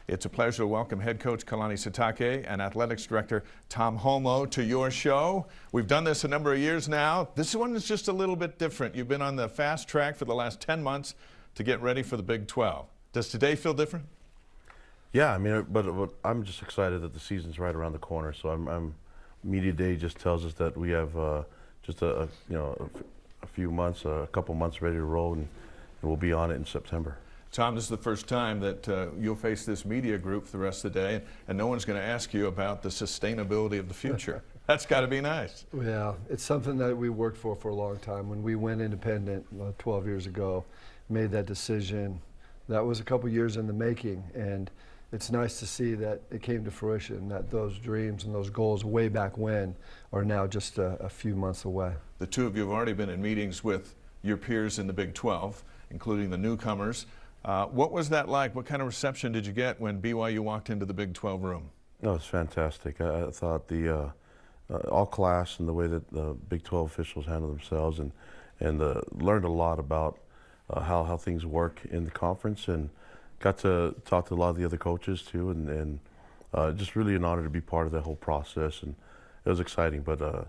It's a pleasure to welcome head coach Kalani Sitake and athletics director Tom Holmoe to your show. We've done this a number of years now. This one is just a little bit different. You've been on the fast track for the last 10 months to get ready for the Big 12. Does today feel different? Yeah, I mean, but I'm just excited that the season's right around the corner. So Media Day just tells us that we have just a few months, a couple months ready to roll, and we'll be on it in September. Tom, this is the first time that you'll face this media group for the rest of the day, and no one's going to ask you about the sustainability of the future. That's got to be nice. Yeah, it's something that we worked for a long time. When we went independent 12 years ago, made that decision, that was a couple years in the making, and it's nice to see that it came to fruition, that those dreams and those goals way back when are now just a few months away. The two of you have already been in meetings with your peers in the Big 12, including the newcomers. What was that like? What kind of reception did you get when BYU walked into the Big 12 room? No, it's fantastic. I thought the all class and the way that the Big 12 officials handle themselves, and learned a lot about how things work in the conference, and got to talk to a lot of the other coaches too, and just really an honor to be part of that whole process, and it was exciting. But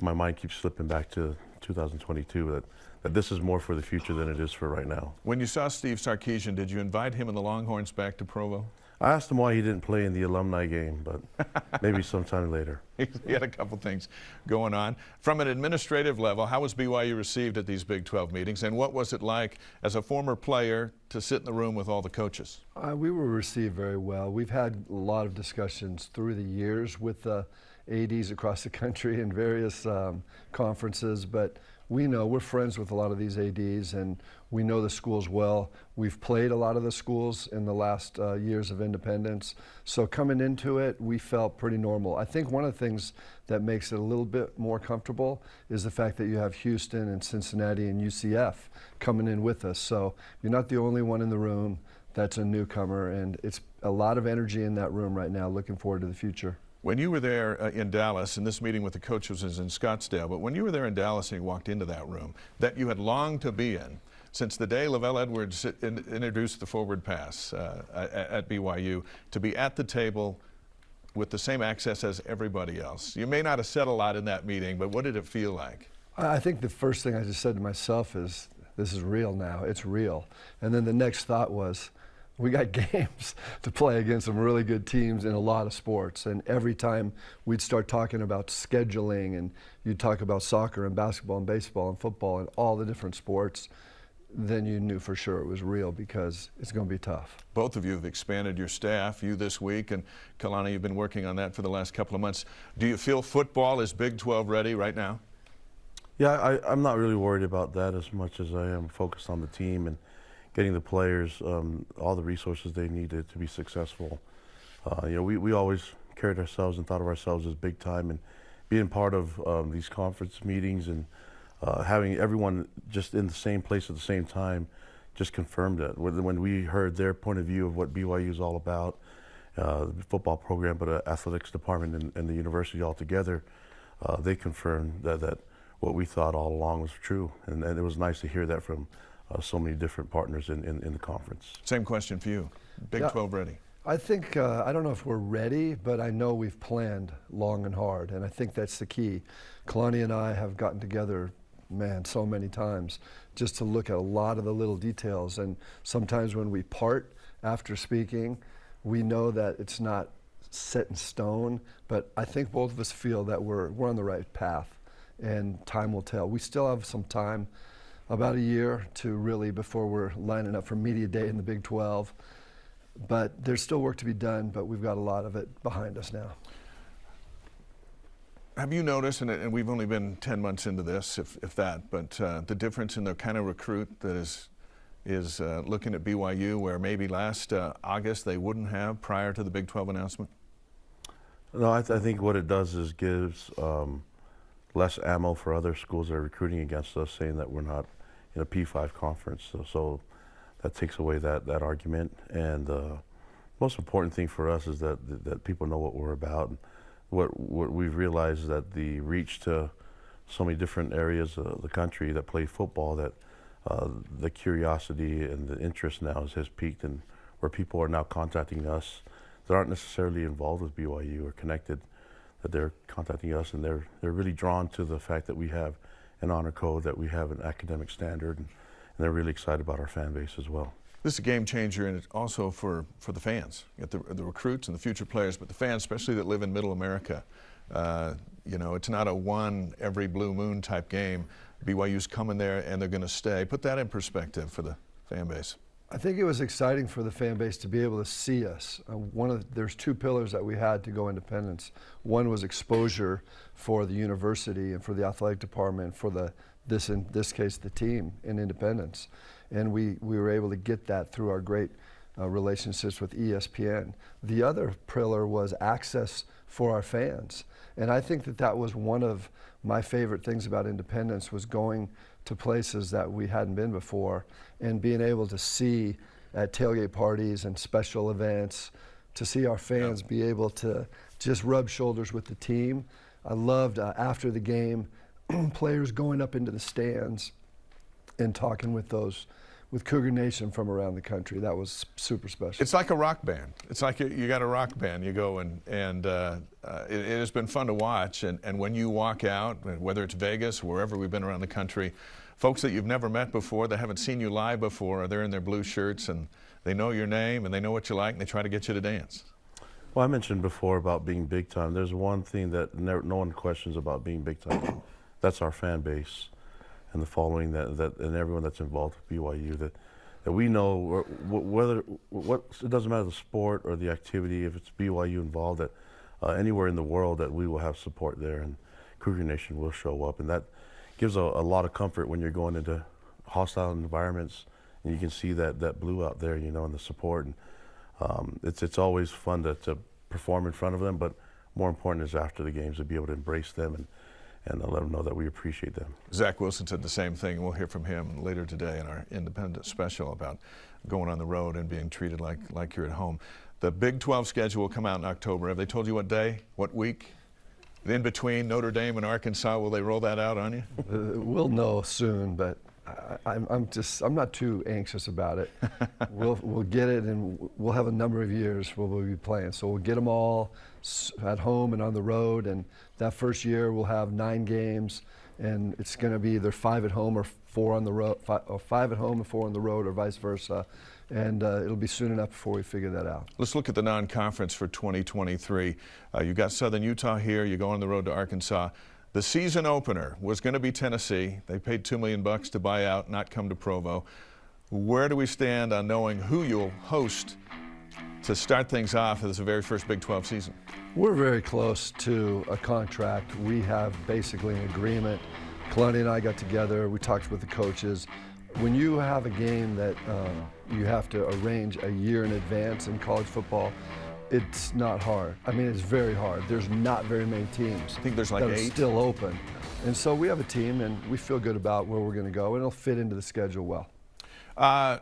my mind keeps slipping back to 2022. That this is more for the future than it is for right now. When you saw Steve Sarkisian, did you invite him and the Longhorns back to Provo? I asked him why he didn't play in the alumni game, but maybe sometime later. He had a couple things going on. From an administrative level, how was BYU received at these Big 12 meetings, and what was it like as a former player to sit in the room with all the coaches? We were received very well. We've had a lot of discussions through the years with the ADs across the country in various conferences, but we know we're friends with a lot of these ADs, and we know the schools well. We've played a lot of the schools in the last years of independence. So coming into it, we felt pretty normal. I think one of the things that makes it a little bit more comfortable is the fact that you have Houston and Cincinnati and UCF coming in with us. So you're not the only one in the room that's a newcomer, and it's a lot of energy in that room right now. Looking forward to the future. When you were there in Dallas, and this meeting with the coaches was in Scottsdale, but when you were there in Dallas and you walked into that room that you had longed to be in since the day Lavelle Edwards introduced the forward pass at BYU, to be at the table with the same access as everybody else. You may not have said a lot in that meeting, but what did it feel like? I think the first thing I just said to myself is, this is real now, it's real. And then the next thought was, we got games to play against some really good teams in a lot of sports, and every time we'd start talking about scheduling, and you'd talk about soccer and basketball and baseball and football and all the different sports, then you knew for sure it was real, because it's going to be tough. Both of you have expanded your staff, you this week, and Kalani, you've been working on that for the last couple of months. Do you feel football is Big 12 ready right now? Yeah, I'm not really worried about that as much as I am focused on the team and getting the players all the resources they needed to be successful. We always carried ourselves and thought of ourselves as big time, and being part of these conference meetings and having everyone just in the same place at the same time just confirmed it. When we heard their point of view of what BYU is all about, the football program, but athletics department and the university altogether, they confirmed that what we thought all along was true, and it was nice to hear that from so many different partners in the conference. Same question for you. Big 12 ready? I think, I don't know if we're ready, but I know we've planned long and hard, and I think that's the key. Kalani and I have gotten together, man, so many times just to look at a lot of the little details, and sometimes when we part after speaking, we know that it's not set in stone, but I think both of us feel that we're on the right path, and time will tell. We still have some time, about a year to really, before we're lining up for Media Day in the Big 12. But there's still work to be done, but we've got a lot of it behind us now. Have you noticed, and we've only been 10 months into this, if that, but the difference in the kind of recruit that is looking at BYU, where maybe last August they wouldn't have prior to the Big 12 announcement? No, I think what it does is gives less ammo for other schools that are recruiting against us, saying that we're not in a P5 conference. So that takes away that argument. And the most important thing for us is that people know what we're about. What we've realized is that the reach to so many different areas of the country that play football, that the curiosity and the interest now has peaked, and where people are now contacting us that aren't necessarily involved with BYU or connected, that they're contacting us, and they're really drawn to the fact that we have an honor code, that we have an academic standard, and they're really excited about our fan base as well. This is a game changer, and it's also for the fans. You get the recruits and the future players, but the fans, especially that live in Middle America. You know, it's not a one every blue moon type game. BYU's coming there, and they're going to stay. Put that in perspective for the fan base. I think it was exciting for the fan base to be able to see us. There's two pillars that we had to go independence. One was exposure for the university and for the athletic department, for in this case, the team in independence. And we were able to get that through our great relationships with ESPN. The other pillar was access for our fans. And I think that was one of my favorite things about independence, was going to places that we hadn't been before and being able to see at tailgate parties and special events, to see our fans be able to just rub shoulders with the team. I loved after the game, players going up into the stands and talking with Cougar Nation from around the country. That was super special. It's like a rock band. It's like you got a rock band. You go and it has been fun to watch. And when you walk out, whether it's Vegas, wherever we've been around the country, folks that you've never met before, that haven't seen you live before, they're in their blue shirts and they know your name and they know what you like and they try to get you to dance. Well, I mentioned before about being big time. There's one thing that no one questions about being big time. That's our fan base and the following and everyone that's involved with BYU, that we know it doesn't matter the sport or the activity, if it's BYU involved, that anywhere in the world that we will have support there, and Cougar Nation will show up, and that gives a lot of comfort when you're going into hostile environments and you can see that blue out there, you know, and the support. And it's always fun to perform in front of them, but more important is after the games to be able to embrace them and let them know that we appreciate them. Zach Wilson said the same thing. We'll hear from him later today in our independent special about going on the road and being treated like you're at home. The Big 12 schedule will come out in October. Have they told you what day, what week? In between Notre Dame and Arkansas, will they roll that out on you? We'll know soon, but I'm not too anxious about it. We'll get it, and we'll have a number of years where we'll be playing. So we'll get them all at home and on the road, and that first year we'll have 9 games, and it's going to be either 5 at home or 4 on the road, or 5 at home and 4 on the road, or vice versa. And it'll be soon enough before we figure that out. Let's look at the non-conference for 2023. You've got Southern Utah here. You go on the road to Arkansas. The season opener was going to be Tennessee. They paid $2 million to buy out, not come to Provo. Where do we stand on knowing who you'll host to start things off as the very first Big 12 season? We're very close to a contract. We have basically an agreement. Kalani and I got together. We talked with the coaches. When you have a game that you have to arrange a year in advance in college football, it's not hard. I mean, it's very hard. There's not very many teams. I think there's like that 8. are still open. And so we have a team, and we feel good about where we're going to go, and it'll fit into the schedule well.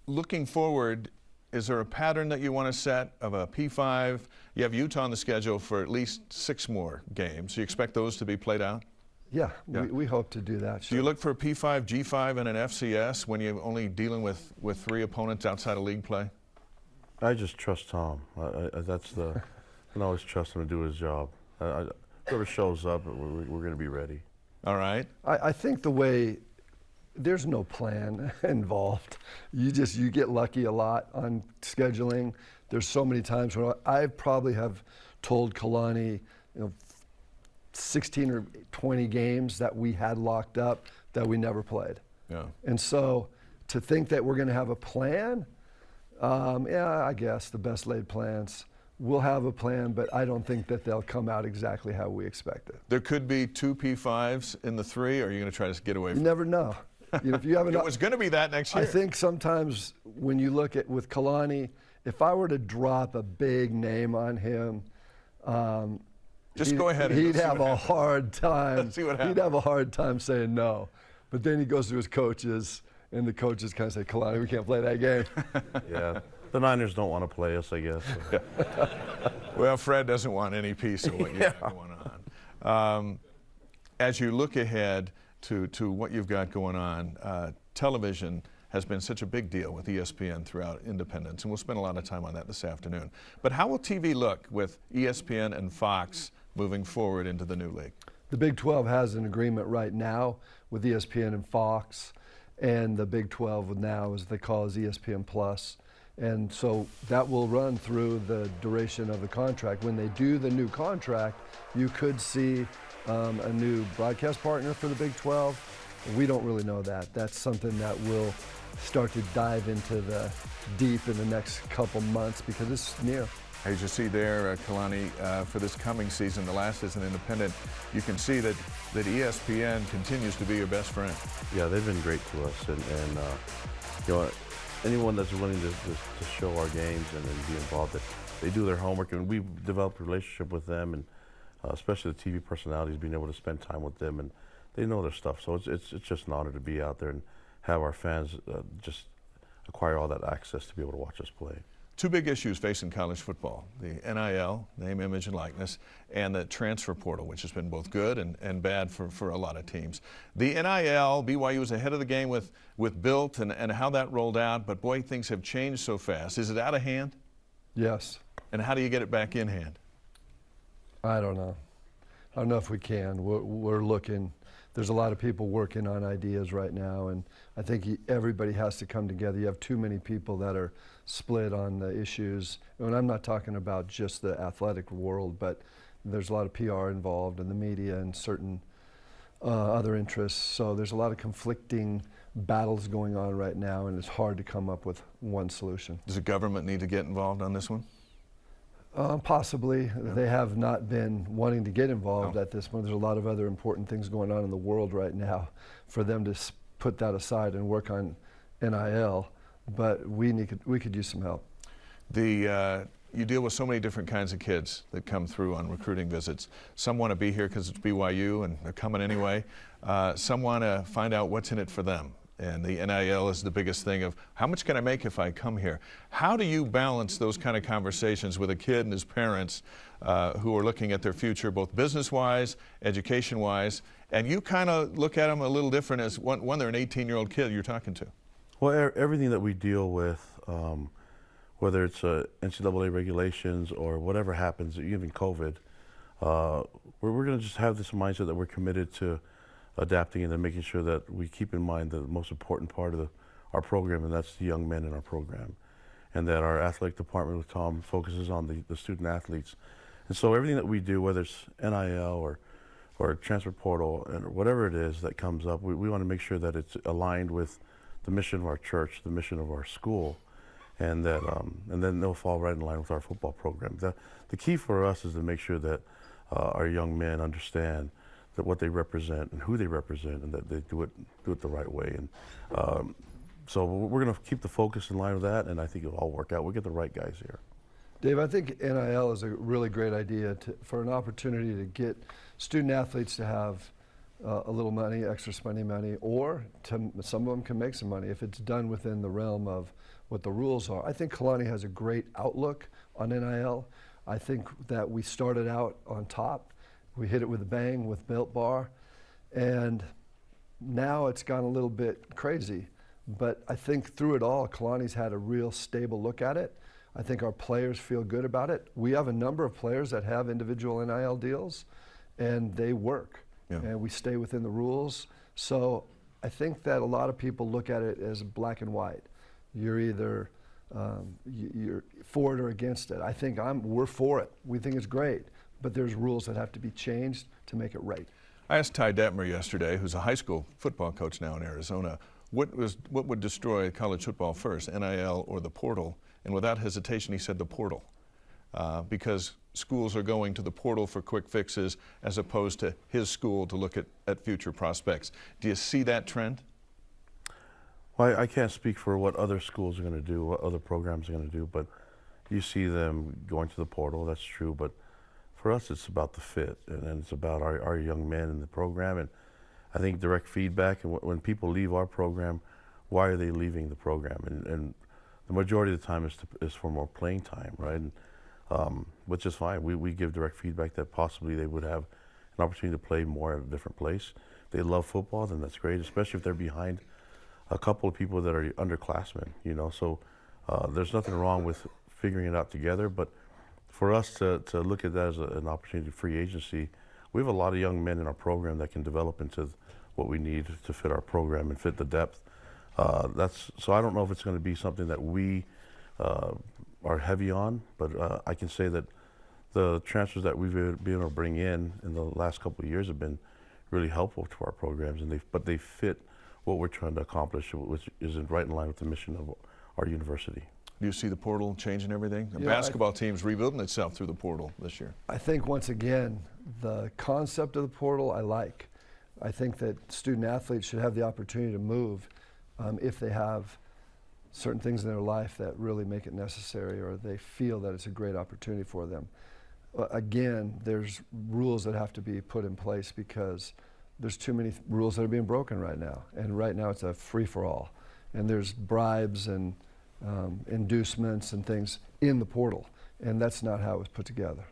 Looking forward, is there a pattern that you want to set of a P5? You have Utah on the schedule for at least 6 more games. Do you expect those to be played out? Yeah. We hope to do that. Do you look for a P5, G5, and an FCS when you're only dealing with 3 opponents outside of league play? I just trust Tom. I can always trust him to do his job. Whoever shows up, we're going to be ready. All right. I think there's no plan involved. You get lucky a lot on scheduling. There's so many times when I probably have told Kalani, 16 or 20 games that we had locked up that we never played. Yeah. And so to think that we're going to have a plan, I guess the best laid plans. We'll have a plan, but I don't think that they'll come out exactly how we expect it. There could be 2 P5s in the 3, or are you going to try to get away from it? You never know. If you have It was going to be that next year. I think sometimes when you look at with Kalani, if I were to drop a big name on him, just go ahead. He'd have a hard time. See what happens. He'd have a hard time saying no. But then he goes to his coaches, and the coaches kind of say, "Kalani, we can't play that game." Yeah, the Niners don't want to play us, I guess. So. Well, Fred doesn't want any piece of what you got going on. As you look ahead to what you've got going on, television has been such a big deal with ESPN throughout independence, and we'll spend a lot of time on that this afternoon. But how will TV look with ESPN and Fox moving forward into the new league? The Big 12 has an agreement right now with ESPN and Fox, and the Big 12 now, as they call it, is ESPN Plus. And so that will run through the duration of the contract. When they do the new contract, you could see a new broadcast partner for the Big 12. We don't really know that. That's something that we'll start to dive into the deep in the next couple months because it's near. As you see there, Kalani, for this coming season, the last as an independent, you can see that ESPN continues to be your best friend. Yeah, they've been great to us, and you know, anyone that's willing to show our games and be involved, that they do their homework, and we've developed a relationship with them, and especially the TV personalities, being able to spend time with them, and they know their stuff. So it's just an honor to be out there and have our fans just acquire all that access to be able to watch us play. Two big issues facing college football: the NIL, name, image, and likeness, and the transfer portal, which has been both good and bad for a lot of teams. The NIL, BYU was ahead of the game with Built and how that rolled out, but boy, things have changed so fast. Is it out of hand? Yes. And how do you get it back in hand? I don't know. I don't know if we can. We're looking. There's a lot of people working on ideas right now, and I think everybody has to come together. You have too many people that are split on the issues. And I'm not talking about just the athletic world, but there's a lot of PR involved in the media and certain other interests. So there's a lot of conflicting battles going on right now, and it's hard to come up with one solution. Does the government need to get involved on this one? Possibly. Yeah. They have not been wanting to get involved No. at this point. There's a lot of other important things going on in the world right now for them to put that aside and work on NIL, but we could use some help. You deal with so many different kinds of kids that come through on recruiting visits. Some want to be here because it's BYU and they're coming anyway. Some want to find out what's in it for them. And the NIL is the biggest thing of how much can I make if I come here? How do you balance those kind of conversations with a kid and his parents who are looking at their future, both business-wise, education-wise, and you kind of look at them a little different as one they're an 18-year-old kid you're talking to? Well, everything that we deal with, whether it's NCAA regulations or whatever happens, even COVID, we're going to just have this mindset that we're committed to adapting and then making sure that we keep in mind the most important part of our program, and that's the young men in our program, and that our athletic department with Tom focuses on the student athletes. And so everything that we do, whether it's NIL or transfer portal and whatever it is that comes up, we want to make sure that it's aligned with the mission of our church, the mission of our school, and that and then they'll fall right in line with our football program. The key for us is to make sure that our young men understand that what they represent and who they represent, and that they do it the right way. And so we're going to keep the focus in line with that, and I think it'll all work out. We'll get the right guys here. Dave, I think NIL is a really great idea for an opportunity to get student athletes to have a little money, extra spending money, or some of them can make some money if it's done within the realm of what the rules are. I think Kalani has a great outlook on NIL. I think that we started out on top. We hit it with a bang with Built Bar, and now it's gone a little bit crazy. But I think through it all, Kalani's had a real stable look at it. I think our players feel good about it. We have a number of players that have individual NIL deals, and they work, and we stay within the rules. So I think that a lot of people look at it as black and white. You're either you're for it or against it. I think we're for it. We think it's great. But there's rules that have to be changed to make it right. I asked Ty Detmer yesterday, who's a high school football coach now in Arizona, what would destroy college football first, NIL or the portal? And without hesitation, he said the portal, because schools are going to the portal for quick fixes as opposed to his school to look at future prospects. Do you see that trend? Well, I can't speak for what other schools are going to do, what other programs are going to do, but you see them going to the portal, that's true. But for us, it's about the fit, and it's about our young men in the program. And I think direct feedback, and when people leave our program, why are they leaving the program? And the majority of the time is for more playing time, right? And, which is fine. We give direct feedback that possibly they would have an opportunity to play more at a different place. If they love football, then that's great, especially if they're behind a couple of people that are underclassmen, you know, so there's nothing wrong with figuring it out together, but for us to look at that as an opportunity for free agency, we have a lot of young men in our program that can develop into what we need to fit our program and fit the depth. So I don't know if it's going to be something that we are heavy on, but I can say that the transfers that we've been able to bring in the last couple of years have been really helpful to our programs, and but they fit what we're trying to accomplish, which is right in line with the mission of our university. Do you see the portal changing everything? The Yeah, basketball team's rebuilding itself through the portal this year. I think, once again, the concept of the portal I like. I think that student athletes should have the opportunity to move if they have certain things in their life that really make it necessary, or they feel that it's a great opportunity for them. Again, there's rules that have to be put in place because there's too many rules that are being broken right now. And right now it's a free-for-all. And there's bribes and inducements and things in the portal. And that's not how it was put together.